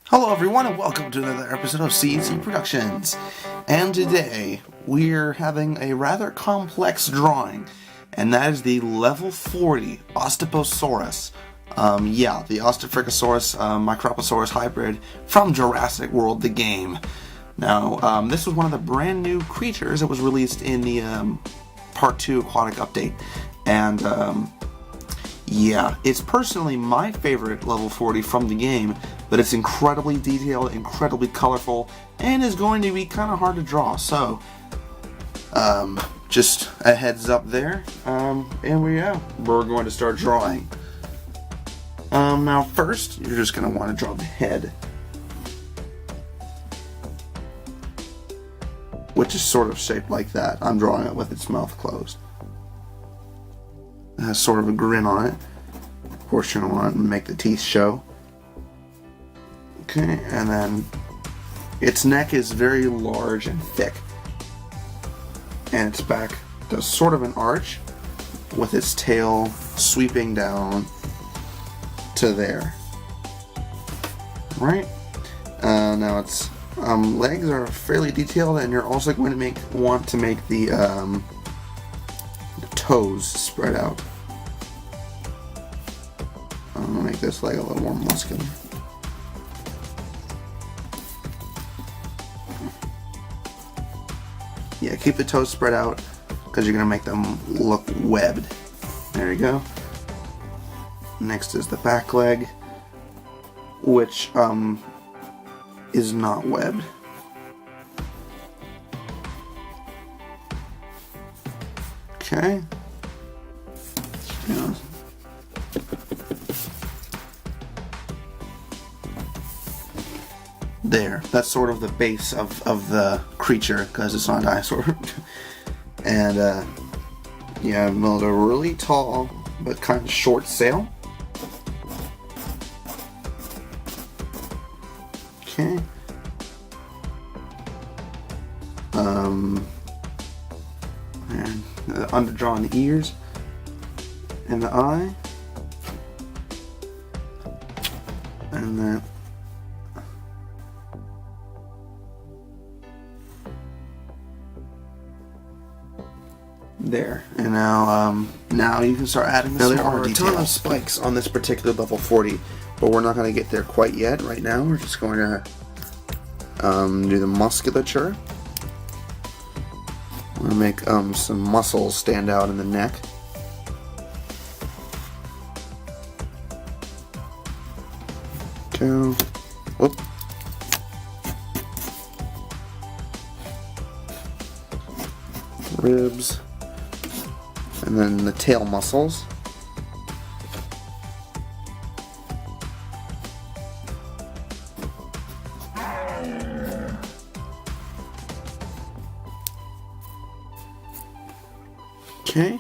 Hello everyone and welcome to another episode of CNC Productions. And today we're having a rather complex drawing, and that is the level 40 Ostaposaurus. The Ostaposaurus Microposaurus hybrid from Jurassic World the game. Now, this was one of the brand new creatures that was released in the Part 2 Aquatic Update. And it's personally my favorite level 40 from the game, but it's incredibly detailed, incredibly colorful, and is going to be kind of hard to draw. So, just a heads up there, and we're going to start drawing. Now first, you're just going to want to draw the head, which is sort of shaped like that. I'm drawing it with its mouth closed. It has sort of a grin on it. Of course, you're going to want to make the teeth show. Okay, and then its neck is very large and thick, and its back does sort of an arch with its tail sweeping down to there. Right? Now its legs are fairly detailed, and you're also going to want to make the toes spread out. I'm going to make this leg a little more muscular. Yeah, keep the toes spread out because you're going to make them look webbed. There you go. Next is the back leg, which is not webbed. Okay. Yeah. There, that's sort of the base of the creature, because it's not a dinosaur. And I built a really tall but kind of short sail. Okay. And the underdrawn ears and the eye, and then there. And now you can start adding the smaller details. There are a ton of spikes on this particular level 40, but we're not going to get there quite yet. Right now we're just going to do the musculature. We're going to make some muscles stand out in the neck. Go. Whoop. Ribs. And then the tail muscles. Okay.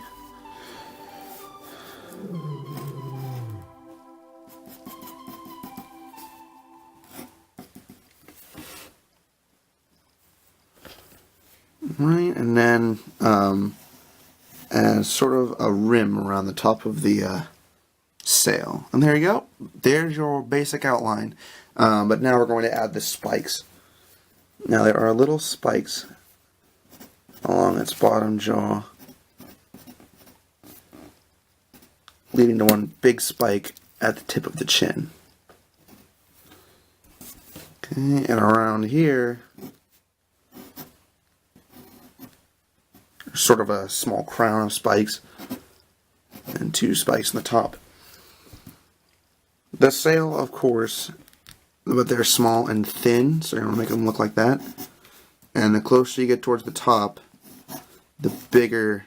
Right, and then as sort of a rim around the top of the sail. And there you go. There's your basic outline. But now we're going to add the spikes. Now there are little spikes along its bottom jaw, leading to one big spike at the tip of the chin. Okay, and around here, sort of a small crown of spikes and two spikes on the top. The sail, of course, but they're small and thin, so you're going to make them look like that. And the closer you get towards the top, the bigger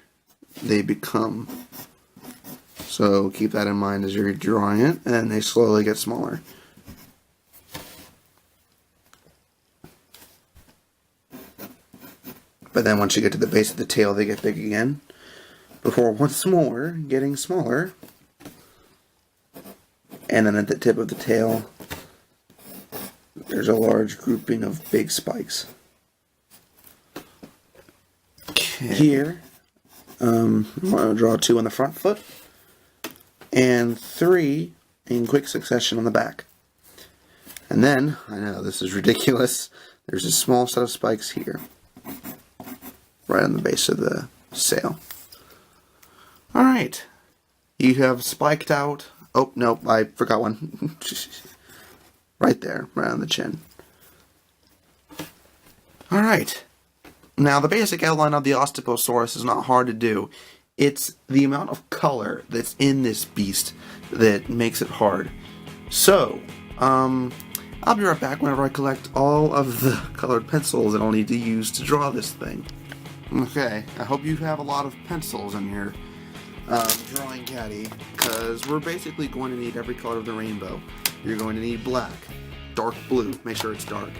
they become. So keep that in mind as you're drawing it, and they slowly get smaller. But then once you get to the base of the tail, they get big again, before once more getting smaller. And then at the tip of the tail, there's a large grouping of big spikes. Okay. Here, I'm going to draw 2 on the front foot, and 3 in quick succession on the back. And then, I know this is ridiculous, there's a small set of spikes here, right on the base of the sail. Alright, you have spiked out, oh no, I forgot one, right there, right on the chin. Alright, now the basic outline of the Ostaposaurus is not hard to do. It's the amount of color that's in this beast that makes it hard. So, I'll be right back whenever I collect all of the colored pencils that I'll need to use to draw this thing. Okay, I hope you have a lot of pencils in your drawing caddy, because we're basically going to need every color of the rainbow. You're going to need black, dark blue, make sure it's dark,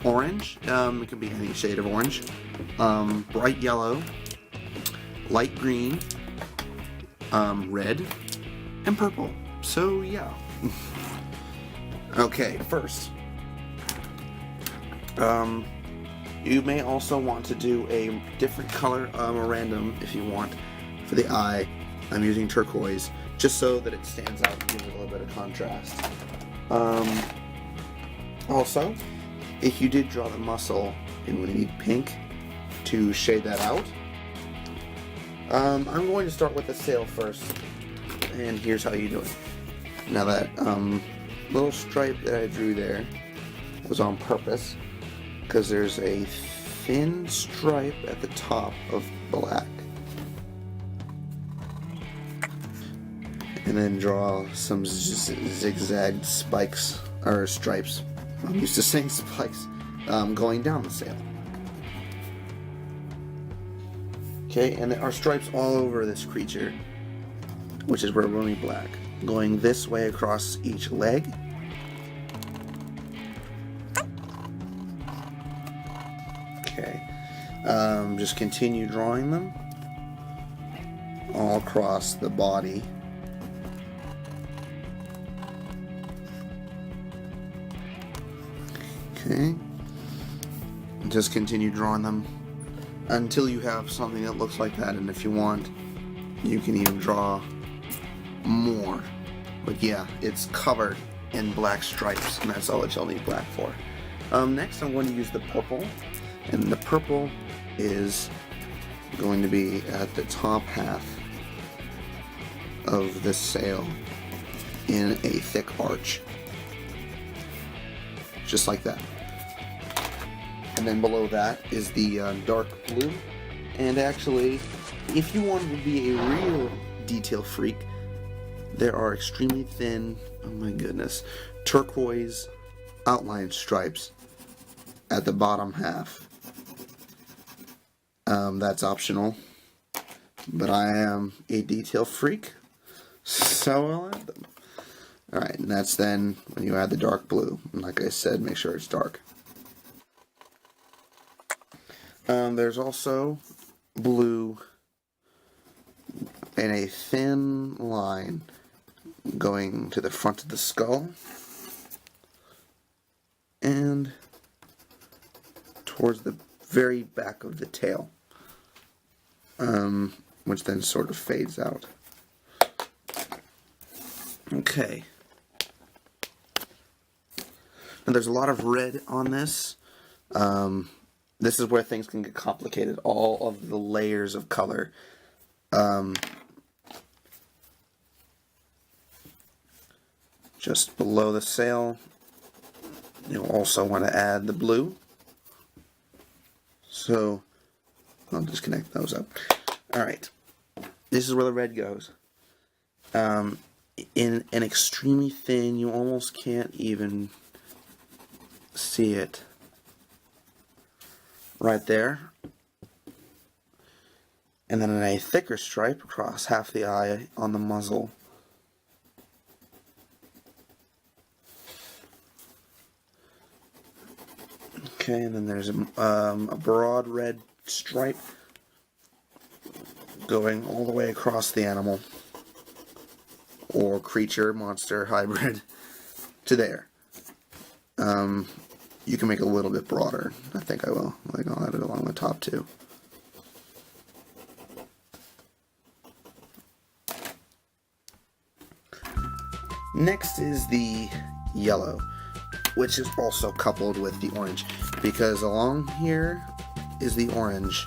orange, it can be any shade of orange, bright yellow, light green, red, and purple. So yeah. Okay, first, you may also want to do a different color, a random, if you want, for the eye. I'm using turquoise, just so that it stands out and gives it a little bit of contrast. Also, if you did draw the muscle, you would need pink to shade that out. I'm going to start with the sail first, and here's how you do it. Now that little stripe that I drew there was on purpose, because there's a thin stripe at the top of black. And then draw some zigzag spikes, or stripes, I'm used to saying spikes, going down the sail. Okay, and there are stripes all over this creature, which is where we're only black, going this way across each leg. Okay, just continue drawing them all across the body. Okay, just continue drawing them until you have something that looks like that, and if you want, you can even draw more. But yeah, it's covered in black stripes, and that's all that you'll need black for. Next, I'm going to use the purple, and the purple is going to be at the top half of the sail in a thick arch, just like that. And then below that is the dark blue. And actually, if you wanted to be a real detail freak, there are extremely thin, oh my goodness, turquoise outline stripes at the bottom half. That's optional, but I am a detail freak, so I'll add them. Alright, and that's then when you add the dark blue. And like I said, make sure it's dark. There's also blue in a thin line going to the front of the skull and towards the very back of the tail, which then sort of fades out. Okay. Now there's a lot of red on this. This is where things can get complicated, all of the layers of color. Just below the sail, you'll also want to add the blue. So, I'll just connect those up. Alright, this is where the red goes. In an extremely thin, you almost can't even see it. Right there. And then in a thicker stripe across half the eye on the muzzle. Okay, and then there's a broad red stripe going all the way across the animal, or creature, monster, hybrid, to there. You can make it a little bit broader. I think I will. Like, I'll add it along the top too. Next is the yellow, which is also coupled with the orange, because along here is the orange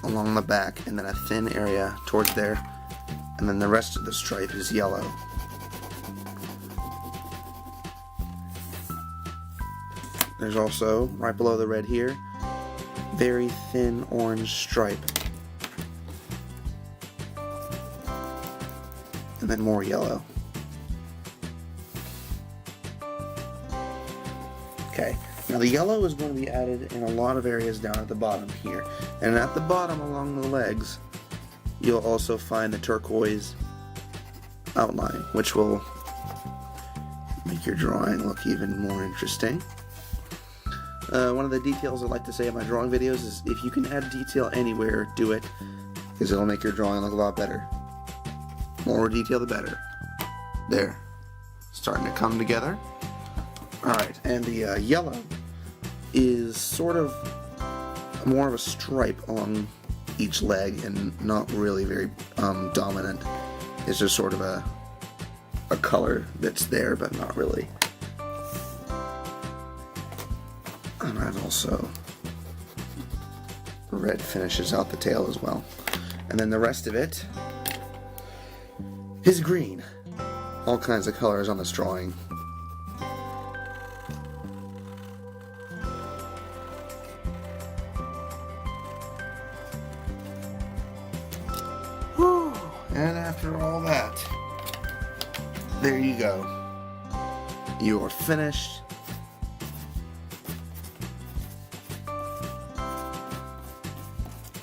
along the back, and then a thin area towards there, and then the rest of the stripe is yellow. There's also, right below the red here, very thin orange stripe. And then more yellow. Okay, now the yellow is going to be added in a lot of areas down at the bottom here. And at the bottom along the legs, you'll also find the turquoise outline, which will make your drawing look even more interesting. One of the details I like to say in my drawing videos is if you can add detail anywhere, do it, because it'll make your drawing look a lot better. More detail the better. There. Starting to come together. Alright, and the yellow is sort of more of a stripe along each leg and not really very dominant. It's just sort of a color that's there but not really. And I've also red finishes out the tail as well. And then the rest of it is green. All kinds of colors on this drawing. Whew. And after all that, there you go. You are finished.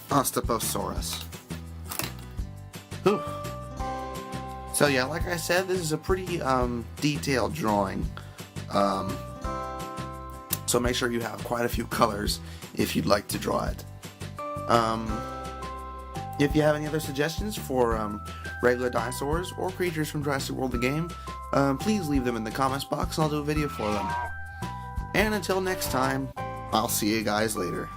Ostaposaurus. Whew. So yeah, like I said, this is a pretty detailed drawing. So make sure you have quite a few colors if you'd like to draw it. If you have any other suggestions for regular dinosaurs or creatures from Jurassic World the game, please leave them in the comments box and I'll do a video for them. And until next time, I'll see you guys later.